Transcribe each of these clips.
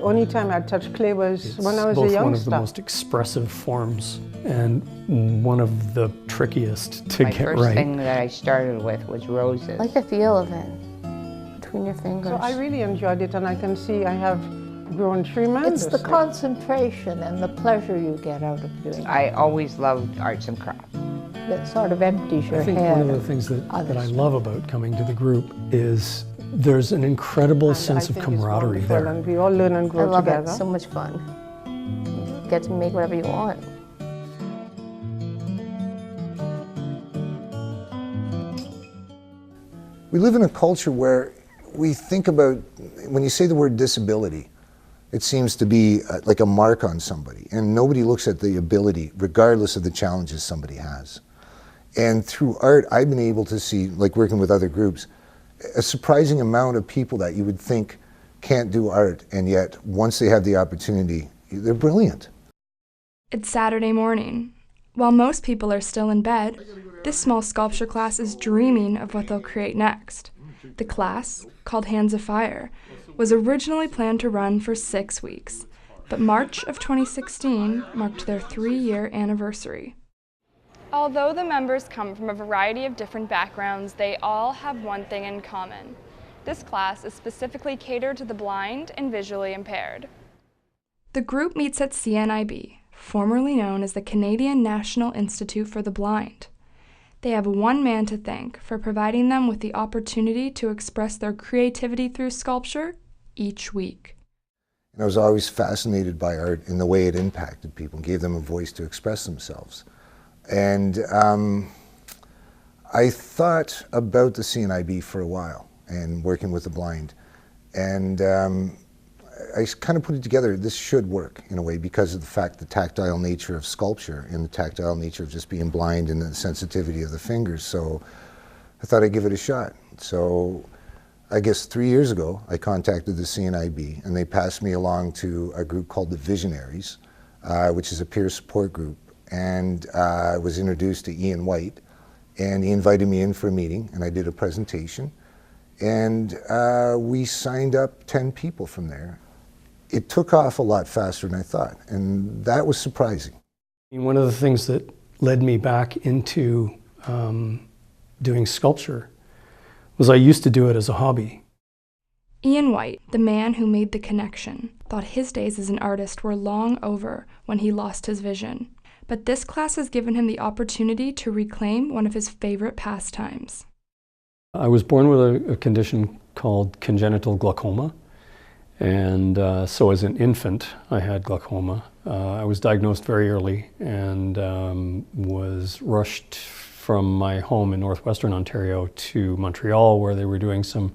only time I touched clay was when I was a youngster. It's both one of the most expressive forms and one of the trickiest to get right. My first thing that I started with was roses. I like the feel of it between your fingers. So I really enjoyed it, and I can see I have grown tremendously. It's the concentration and the pleasure you get out of doing it. I always loved arts and crafts. That sort of empties your head. I think one of the things that I love about coming to the group is there's an incredible sense of camaraderie there. And we all learn and grow together. I love it. So much fun. You get to make whatever you want. We live in a culture where we think about, when you say the word disability, it seems to be like a mark on somebody, and nobody looks at the ability, regardless of the challenges somebody has. And through art, I've been able to see, like working with other groups, a surprising amount of people that you would think can't do art, and yet once they have the opportunity, they're brilliant. It's Saturday morning. While most people are still in bed, this small sculpture class is dreaming of what they'll create next. The class, called Hands of Fire, was originally planned to run for 6 weeks, but March of 2016 marked their 3-year anniversary. Although the members come from a variety of different backgrounds, they all have one thing in common. This class is specifically catered to the blind and visually impaired. The group meets at CNIB, formerly known as the Canadian National Institute for the Blind. They have one man to thank for providing them with the opportunity to express their creativity through sculpture each week. And I was always fascinated by art in the way it impacted people and gave them a voice to express themselves. And I thought about the CNIB for a while and working with the blind. And I kind of put it together, this should work in a way because of the fact, the tactile nature of sculpture and the tactile nature of just being blind and the sensitivity of the fingers. So I thought I'd give it a shot. So I guess 3 years ago, I contacted the CNIB and they passed me along to a group called the Visionaries, which is a peer support group. And I was introduced to Ian White, and he invited me in for a meeting, and I did a presentation. And we signed up 10 people from there. It took off a lot faster than I thought, and that was surprising. One of the things that led me back into doing sculpture was I used to do it as a hobby. Ian White, the man who made the connection, thought his days as an artist were long over when he lost his vision. But this class has given him the opportunity to reclaim one of his favorite pastimes. I was born with a condition called congenital glaucoma, and so as an infant I had glaucoma. I was diagnosed very early and was rushed from my home in northwestern Ontario to Montreal, where they were doing some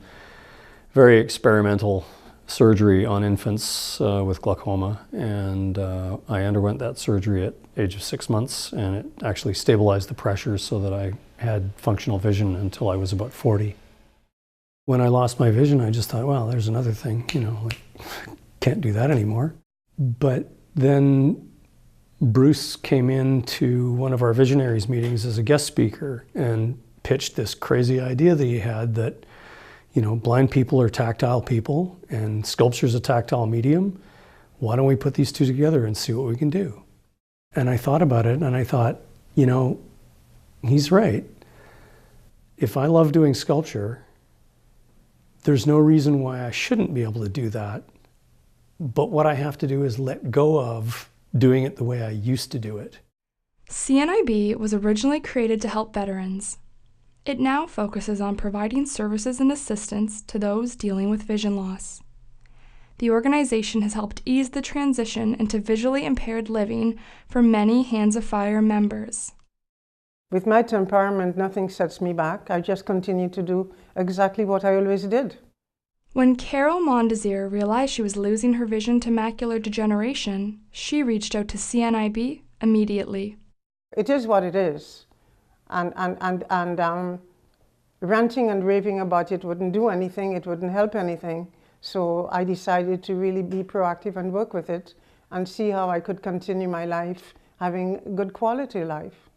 very experimental surgery on infants with glaucoma, and I underwent that surgery at the age of 6 months, and it actually stabilized the pressure so that I had functional vision until I was about 40. When I lost my vision, I just thought, well, there's another thing, you know, like, can't do that anymore. But then Bruce came into one of our Visionaries meetings as a guest speaker and pitched this crazy idea that he had that, you know, blind people are tactile people and sculpture's a tactile medium. Why don't we put these two together and see what we can do? And I thought about it and I thought, you know, he's right. If I love doing sculpture, there's no reason why I shouldn't be able to do that. But what I have to do is let go of doing it the way I used to do it. CNIB was originally created to help veterans. It now focuses on providing services and assistance to those dealing with vision loss. The organization has helped ease the transition into visually impaired living for many Hands of Fire members. With my temperament, nothing sets me back. I just continue to do exactly what I always did. When Carol Mondesir realized she was losing her vision to macular degeneration, she reached out to CNIB immediately. It is what it is. And ranting and raving about it wouldn't do anything, it wouldn't help anything. So I decided to really be proactive and work with it and see how I could continue my life, having a good quality life.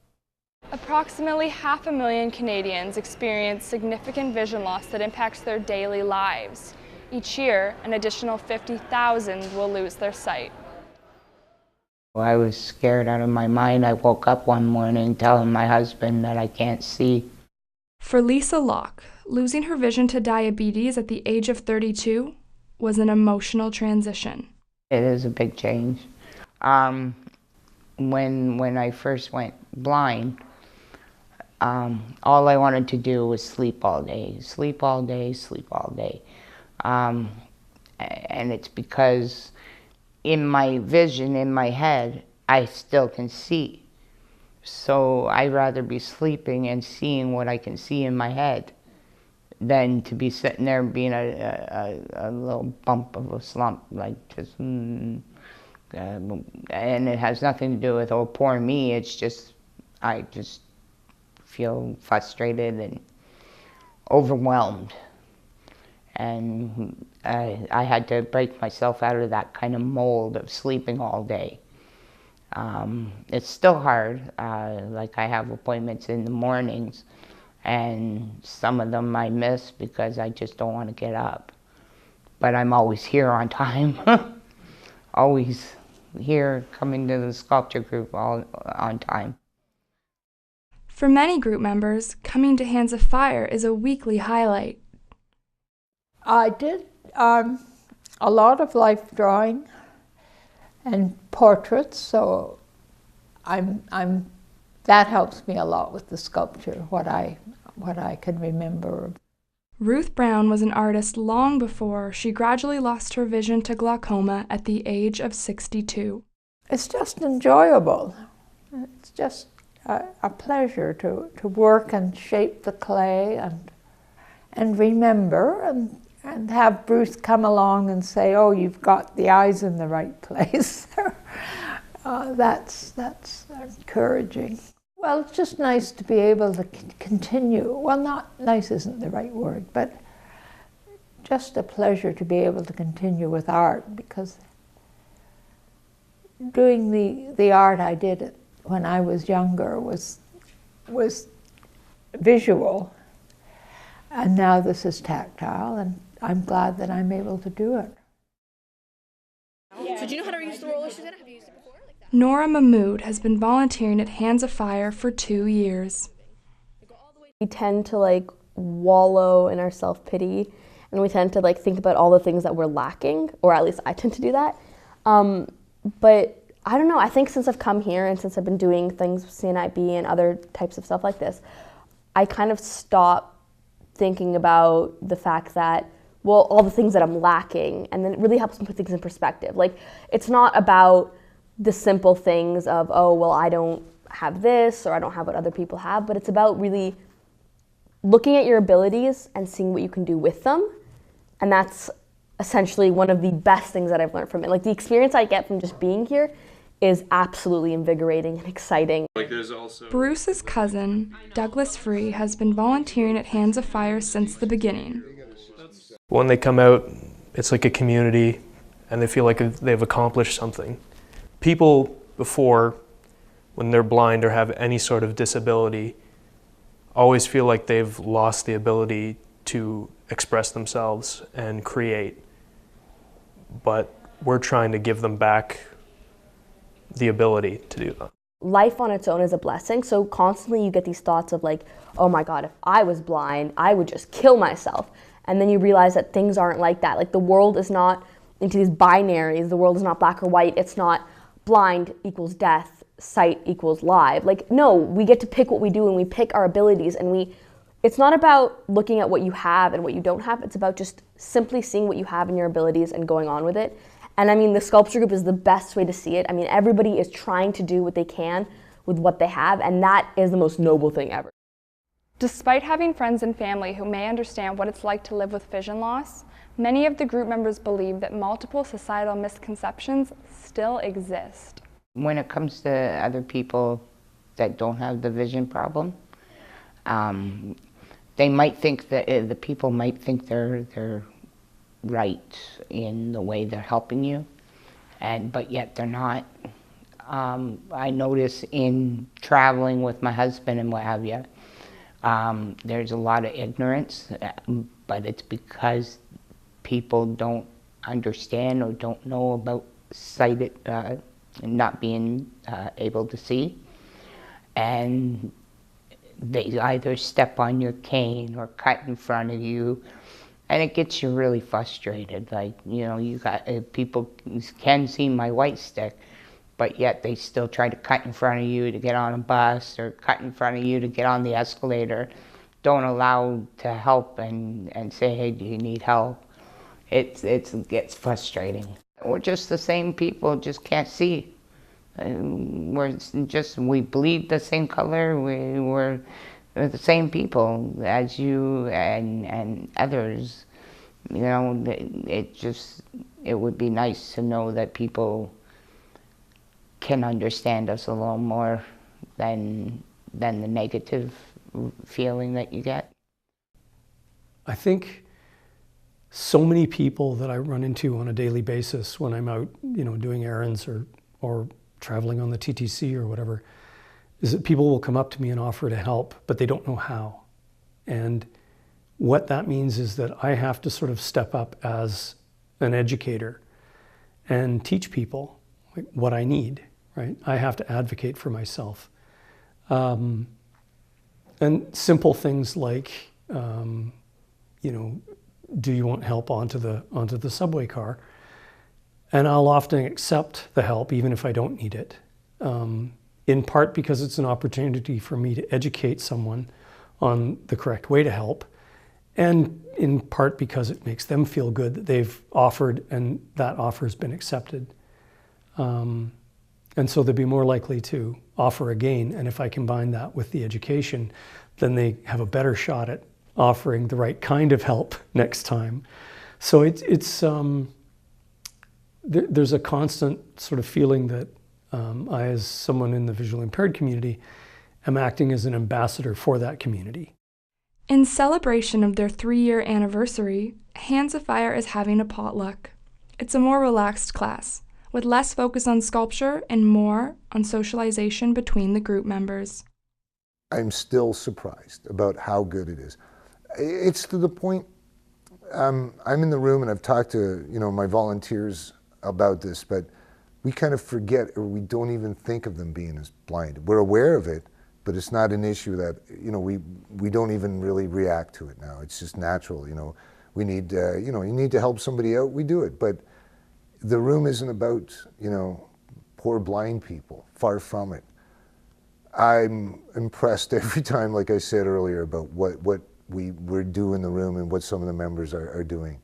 Approximately 500,000 Canadians experience significant vision loss that impacts their daily lives. Each year, an additional 50,000 will lose their sight. I was scared out of my mind. I woke up one morning telling my husband that I can't see. For Lisa Locke, losing her vision to diabetes at the age of 32 was an emotional transition. It is a big change. When I first went blind, all I wanted to do was sleep all day, sleep all day, sleep all day. And it's because in my vision, in my head, I still can see. So I'd rather be sleeping and seeing what I can see in my head than to be sitting there being a little bump of a slump, like just, and it has nothing to do with, oh, poor me. It's just, I just feel frustrated and overwhelmed. And I had to break myself out of that kind of mold of sleeping all day. It's still hard. Like I have appointments in the mornings, and some of them I miss because I just don't want to get up. But I'm always here on time. Always here, coming to the sculpture group all on time. For many group members, coming to Hands of Fire is a weekly highlight. I did a lot of life drawing and portraits, so that helps me a lot with the sculpture, what I can remember. Ruth Brown was an artist long before she gradually lost her vision to glaucoma at the age of 62. It's just enjoyable. It's just a pleasure to work and shape the clay and remember and have Bruce come along and say, oh, you've got the eyes in the right place. That's encouraging. Well, it's just nice to be able to continue. Well, not nice isn't the right word, but just a pleasure to be able to continue with art, because doing the art I did when I was younger was visual, and now this is tactile, and I'm glad that I'm able to do it. So do you know how to use the roller she's in? Have you used it before? Noora Mahmoud has been volunteering at Hands of Fire for 2 years. We tend to wallow in our self-pity, and we tend to think about all the things that we're lacking, or at least I tend to do that. But I don't know, I think since I've come here and since I've been doing things with CNIB and other types of stuff like this, I kind of stop thinking about the fact that, well, all the things that I'm lacking, and then it really helps me put things in perspective. It's not about the simple things of, oh, well, I don't have this, or I don't have what other people have, but it's about really looking at your abilities and seeing what you can do with them. And that's essentially one of the best things that I've learned from it. The experience I get from just being here is absolutely invigorating and exciting. Bruce's cousin, Douglas Free, has been volunteering at Hands of Fire since the beginning. When they come out, it's like a community, and they feel like they've accomplished something. People before, when they're blind or have any sort of disability, always feel like they've lost the ability to express themselves and create. But we're trying to give them back the ability to do that. Life on its own is a blessing, so constantly you get these thoughts of oh my God, if I was blind, I would just kill myself. And then you realize that things aren't like that. The world is not into these binaries. The world is not black or white. It's not blind equals death, sight equals live. No, we get to pick what we do, and we pick our abilities, and it's not about looking at what you have and what you don't have. It's about just simply seeing what you have in your abilities and going on with it. And the sculpture group is the best way to see it. Everybody is trying to do what they can with what they have, and that is the most noble thing ever. Despite having friends and family who may understand what it's like to live with vision loss, many of the group members believe that multiple societal misconceptions still exist. When it comes to other people that don't have the vision problem, they might think that the people might think they're right in the way they're helping you, but yet they're not. I notice in traveling with my husband and what have you, there's a lot of ignorance, but it's because people don't understand or don't know about sighted, not being able to see. And they either step on your cane or cut in front of you, and it gets you really frustrated. Like, you know, you got people can see my white stick, but yet they still try to cut in front of you to get on a bus or cut in front of you to get on the escalator. Don't allow to help and say, hey, do you need help? It gets frustrating. We're just the same people, just can't see. We bleed the same color. We're the same people as you and others. You know, it would be nice to know that people can understand us a little more than the negative feeling that you get. I think so many people that I run into on a daily basis when I'm out, you know, doing errands or traveling on the TTC or whatever, is that people will come up to me and offer to help, but they don't know how. And what that means is that I have to sort of step up as an educator and teach people like what I need, right? I have to advocate for myself. And simple things like, you know, do you want help onto the subway car? And I'll often accept the help even if I don't need it, in part because it's an opportunity for me to educate someone on the correct way to help, and in part because it makes them feel good that they've offered and that offer has been accepted. And so they'll be more likely to offer again, and if I combine that with the education, then they have a better shot at offering the right kind of help next time. So there's a constant sort of feeling that I, as someone in the visually impaired community, am acting as an ambassador for that community. In celebration of their 3-year anniversary, Hands of Fire is having a potluck. It's a more relaxed class, with less focus on sculpture and more on socialization between the group members. I'm still surprised about how good it is. It's to the point, I'm in the room and I've talked to, you know, my volunteers about this, but we kind of forget, or we don't even think of them being as blind. We're aware of it, but it's not an issue that, you know, we don't even really react to it now. It's just natural, you know. We need, you know, you need to help somebody out, we do it. But the room isn't about, you know, poor blind people, far from it. I'm impressed every time, like I said earlier, about what we're doing in the room and what some of the members are doing.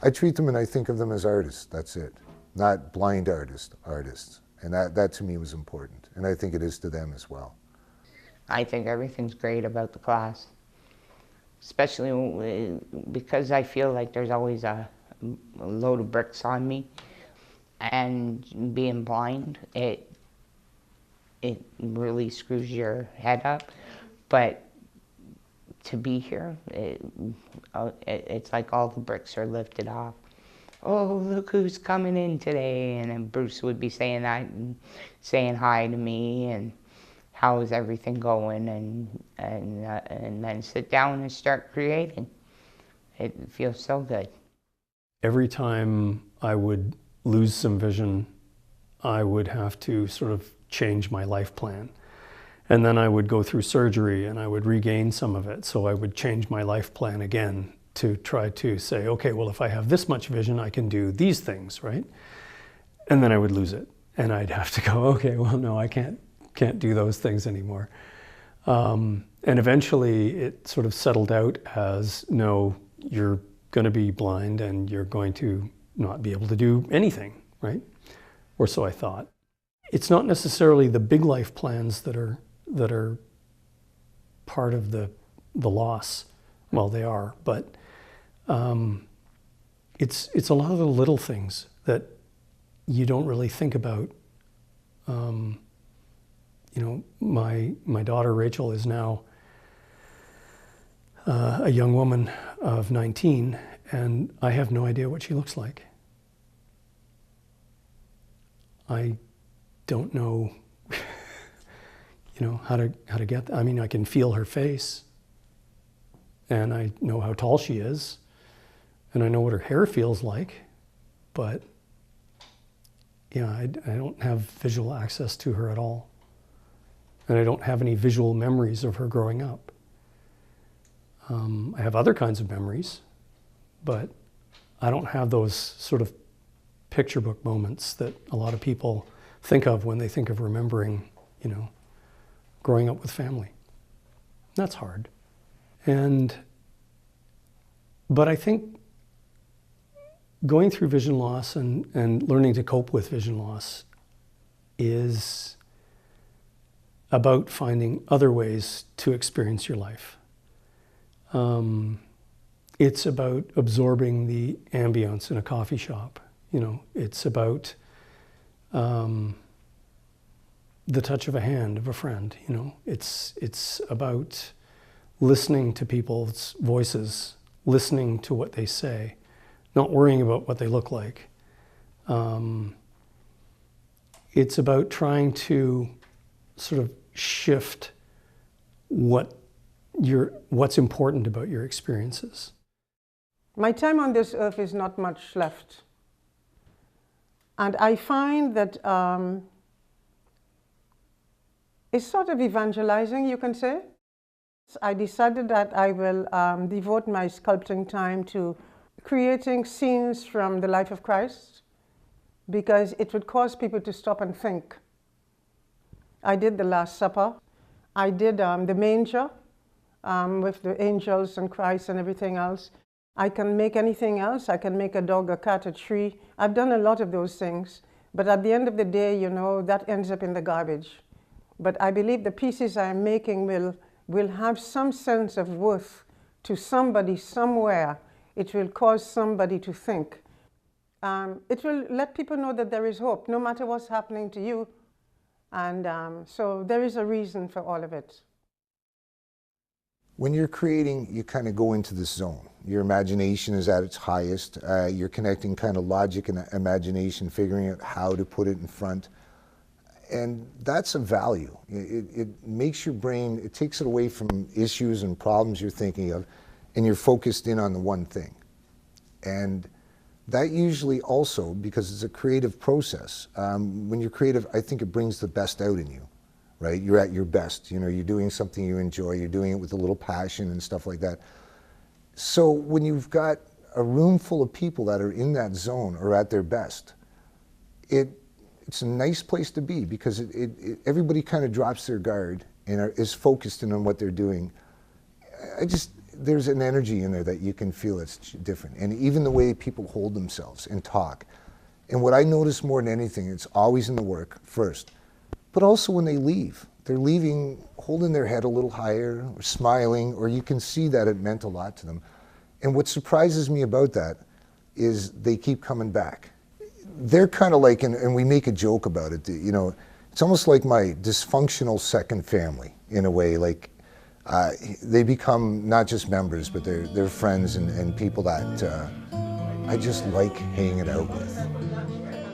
I treat them and I think of them as artists, that's it. Not blind artists. And that to me was important. And I think it is to them as well. I think everything's great about the class, especially because I feel like there's always a load of bricks on me. And being blind, it really screws your head up. But to be here, it's like all the bricks are lifted off. Oh, look who's coming in today. And then Bruce would be saying that and saying hi to me and how is everything going, and then sit down and start creating. It feels so good. Every time I would lose some vision, I would have to sort of change my life plan. And then I would go through surgery and I would regain some of it. So I would change my life plan again to try to say, okay, well, if I have this much vision, I can do these things, right? And then I would lose it. And I'd have to go, okay, well, no, I can't do those things anymore. And eventually it sort of settled out as, no, you're going to be blind and you're going to not be able to do anything, right? Or so I thought. It's not necessarily the big life plans that are part of the loss. Well, they are, but it's a lot of the little things that you don't really think about. You know, my daughter Rachel is now a young woman of 19, and I have no idea what she looks like. I don't know, you know, how to get that. I mean, I can feel her face, and I know how tall she is, And I know what her hair feels like, but yeah, I don't have visual access to her at all. And I don't have any visual memories of her growing up. I have other kinds of memories, but I don't have those sort of picture book moments that a lot of people think of when they think of remembering, you know, growing up with family. That's hard. But I think going through vision loss and learning to cope with vision loss is about finding other ways to experience your life. It's about absorbing the ambience in a coffee shop. You know, it's about the touch of a hand of a friend. You know, it's about listening to people's voices, listening to what they say, not worrying about what they look like. It's about trying to sort of shift what's important about your experiences. My time on this earth is not much left. And I find that it's sort of evangelizing, you can say. I decided that I will devote my sculpting time to creating scenes from the life of Christ, because it would cause people to stop and think. I did the Last Supper. I did the manger with the angels and Christ and everything else. I can make anything else. I can make a dog, a cat, a tree. I've done a lot of those things. But at the end of the day, you know, that ends up in the garbage. But I believe the pieces I'm making will have some sense of worth to somebody somewhere. It will cause somebody to think. It will let people know that there is hope, no matter what's happening to you. And so there is a reason for all of it. When you're creating, you kind of go into this zone. Your imagination is at its highest. You're connecting kind of logic and imagination, figuring out how to put it in front. And that's a value. It makes your brain, it takes it away from issues and problems you're thinking of, and you're focused in on the one thing. And that usually also, because it's a creative process, when you're creative, I think it brings the best out in you, right? You're at your best. You know, you're doing something you enjoy, you're doing it with a little passion and stuff like that. So when you've got a room full of people that are in that zone or at their best, it's a nice place to be, because everybody kind of drops their guard and is focused in on what they're doing. There's an energy in there that you can feel it's different. And even the way people hold themselves and talk. And what I notice more than anything, it's always in the work first, but also when they leave. They're leaving holding their head a little higher, or smiling, or you can see that it meant a lot to them. And what surprises me about that is they keep coming back. They're kind of like, and we make a joke about it, you know, it's almost like my dysfunctional second family in a way. Like they become not just members, but they're friends and people that I just like hanging out with.